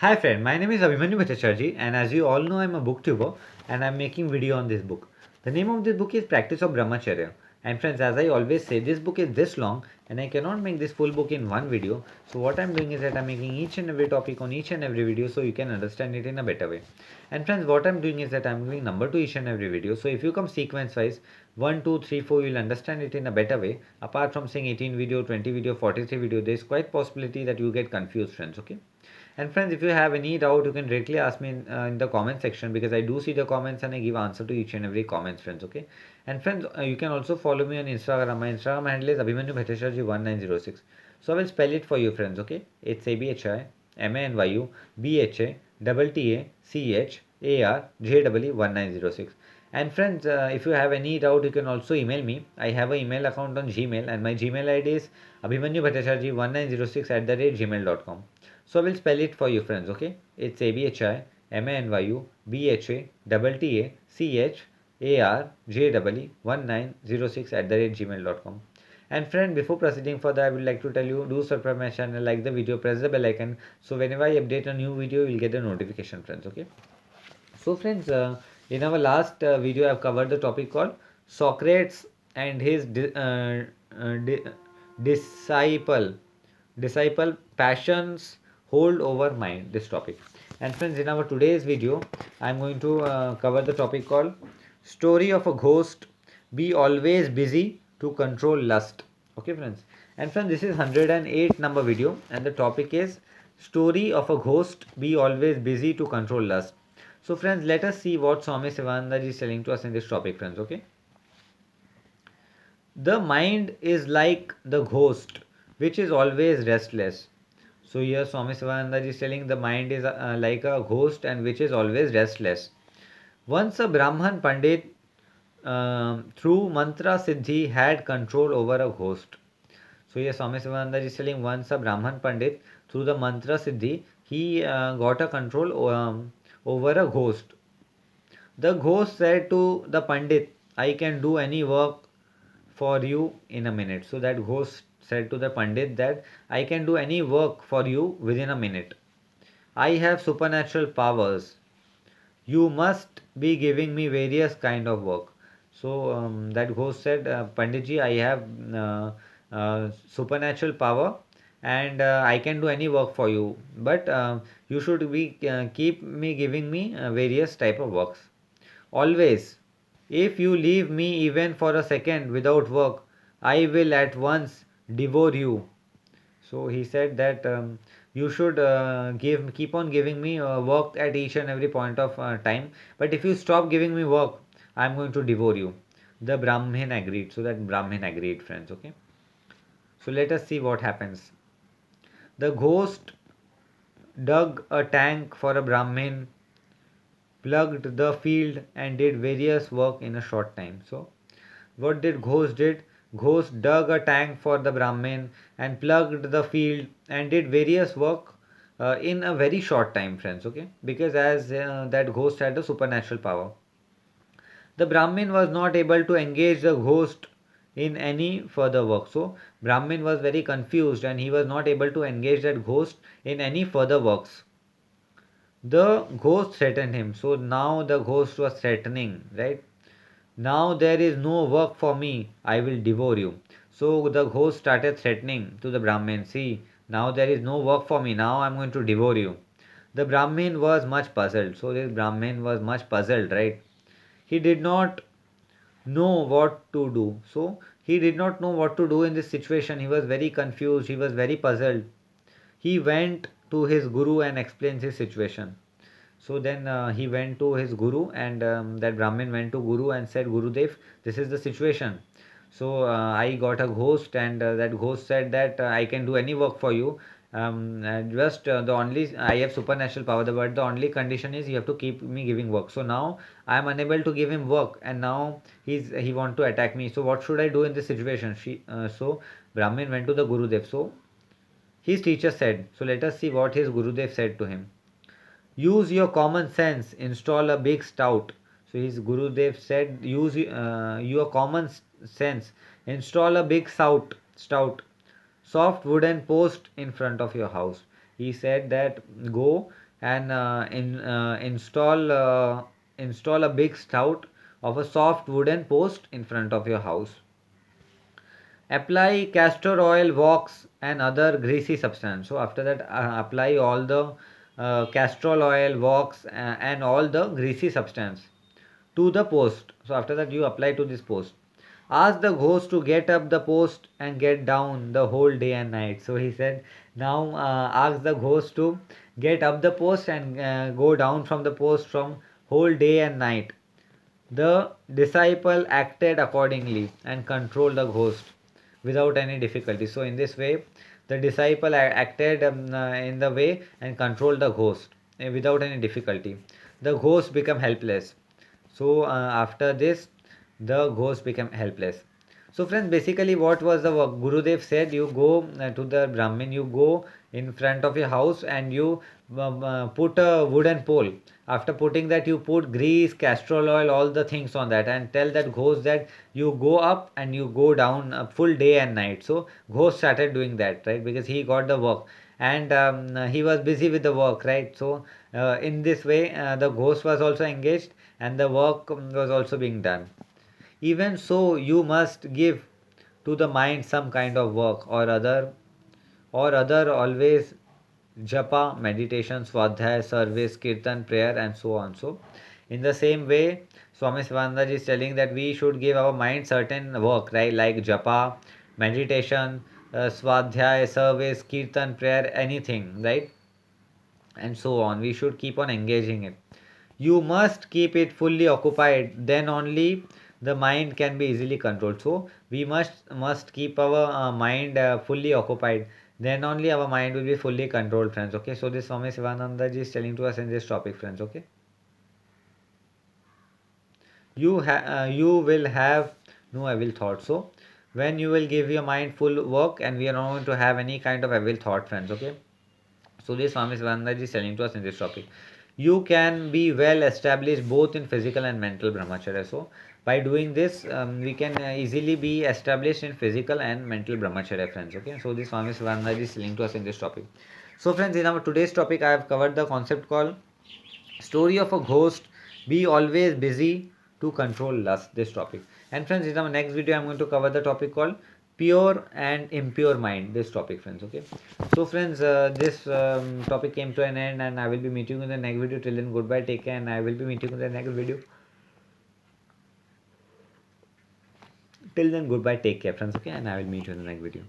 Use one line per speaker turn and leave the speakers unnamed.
Hi friend, my name is Abhimanyu Bhattacharjee and as you all know I'm a booktuber and I'm making video on this book. The name of this book is Practice of Brahmacharya. And friends, as I always say, this book is this long and I cannot make this full book in one video. So what I'm doing is that I'm making each and every topic on each and every video so you can understand it in a better way. And friends, what I'm doing is that I'm giving number to each and every video. So if you come sequence wise, 1, 2, 3, 4, you'll understand it in a better way. Apart from saying 18 video, 20 video, 43 video, there's quite possibility that you get confused friends, okay? And friends, if you have any doubt, you can directly ask me in the comment section because I do see the comments and I give answer to each and every comments, friends. Okay. And friends, you can also follow me on Instagram. My Instagram handle is Abhimanyu Bhattacharjee 1906. So I will spell it for you, friends. Okay. It's ABHIMANYU 1906. And friends, if you have any doubt, you can also email me. I have an email account on Gmail, and my Gmail ID is abhimanyubhattacharjee1906 @gmail.com. So I will spell it for you friends, okay? It's ABHIMANYUBHATTACHARJEE1906 And friend, before proceeding further, I would like to tell you, do subscribe my channel, like the video, press the bell icon. So whenever I update a new video, you'll get a notification, friends, okay? So friends, in our last video, I've covered the topic called Socrates and his disciple passions hold over mind, this topic. And friends, in our today's video I'm going to cover the topic called story of a ghost, be always busy to control lust. Okay friends, and friends, this is 108 number video and the topic is story of a ghost, be always busy to control lust. So friends, let us see what Swami Sivananda is telling to us in this topic, friends. Okay. The mind is like the ghost, which is always restless. So here Swami Sivananda is telling the mind is like a ghost and which is always restless. Once a Brahman Pandit through mantra siddhi had control over a ghost. So here Swami Sivananda is telling once a Brahman Pandit through the mantra siddhi he got a control over a ghost. The ghost said to the Pandit, I can do any work for you in a minute. So that ghost said to the Pandit that I can do any work for you within a minute. I have supernatural powers. You must be giving me various kind of work. So that ghost said, Panditji, I have supernatural power and I can do any work for you. But you should be keep me giving me various type of works. Always. If you leave me even for a second without work, I will at once devour you. So he said that you should keep on giving me work at each and every point of time. But if you stop giving me work, I am going to devour you. The Brahmin agreed. So that Brahmin agreed, friends. Okay. So let us see what happens. The ghost dug a tank for a Brahmin, plugged the field, and did various work in a short time. So what did Ghost did? Ghost dug a tank for the Brahmin and plugged the field and did various work in a very short time, friends. Okay, because as that ghost had a supernatural power, the Brahmin was not able to engage the ghost in any further work. So Brahmin was very confused and he was not able to engage that ghost in any further works. The ghost threatened him. So now the ghost was threatening, right? Now there is no work for me, I will devour you. So the ghost started threatening to the Brahmin, see, now there is no work for me, now I am going to devour you. The Brahmin was much puzzled. So this Brahmin was much puzzled, right? He did not know what to do. So he did not know what to do in this situation. He was very confused, he was very puzzled. He went to his guru and explained his situation. So then he went to his guru, and that Brahmin went to guru and said, Gurudev, this is the situation. So I got a ghost, and that ghost said that I can do any work for you. Just the only I have supernatural power, but the only condition is you have to keep me giving work. So now I am unable to give him work, and now he want to attack me. So what should I do in this situation? So Brahmin went to the Gurudev. So his teacher said. So let us see what his Gurudev said to him. Use your common sense, install a big stout. So his Gurudev said, use your common sense, install a big soft wooden post in front of your house. He said that go and install a big stout of a soft wooden post in front of your house. Apply castor oil, wax, and other greasy substance. So after that, apply all the castor oil, wax, and all the greasy substance to the post. So after that, you apply to this post. Ask the ghost to get up the post and get down the whole day and night. So he said, now ask the ghost to get up the post and go down from the post from whole day and night. The disciple acted accordingly and controlled the ghost without any difficulty. So, in this way, the disciple acted in the way and controlled the ghost without any difficulty. The ghost became helpless. So, after this, the ghost became helpless. So, friends, basically, what was the work? Gurudev said, you go to the Brahmin, you go in front of your house and you put a wooden pole. After putting that, you put grease, castor oil, all the things on that, and tell that ghost that you go up and you go down a full day and night. So, ghost started doing that, right? Because he got the work and he was busy with the work, right? So, in this way, the ghost was also engaged and the work was also being done. Even so, you must give to the mind some kind of work or other always japa, meditation, swadhyaya, service, kirtan, prayer, and so on. So, in the same way, Swami Sivananda is telling that we should give our mind certain work, right? Like japa, meditation, swadhyaya, service, kirtan, prayer, anything, right? And so on. We should keep on engaging it. You must keep it fully occupied, then only the mind can be easily controlled. So we must keep our mind fully occupied, then only our mind will be fully controlled, friends. Okay, so this Swami Sivananda ji is telling to us in this topic, friends. Okay, you will have no evil thought. So when you will give your mind full work, and we are not going to have any kind of evil thought, friends. Okay, so this Swami Sivananda ji is telling to us in this topic. You can be well established both in physical and mental brahmacharya. So by doing this, we can easily be established in physical and mental brahmacharya, friends. Okay. So this Swami Sivananda ji is telling to us in this topic. So friends, in our today's topic, I have covered the concept called story of a ghost. Be always busy to control lust. This topic. And friends, in our next video, I'm going to cover the topic called pure and impure mind. This topic, friends. Okay. So friends, this topic came to an end, and I will be meeting you in the next video. Till then, goodbye, take care, and I will be meeting you in the next video. Till then, goodbye, take care, friends. Okay, and I will meet you in the next video.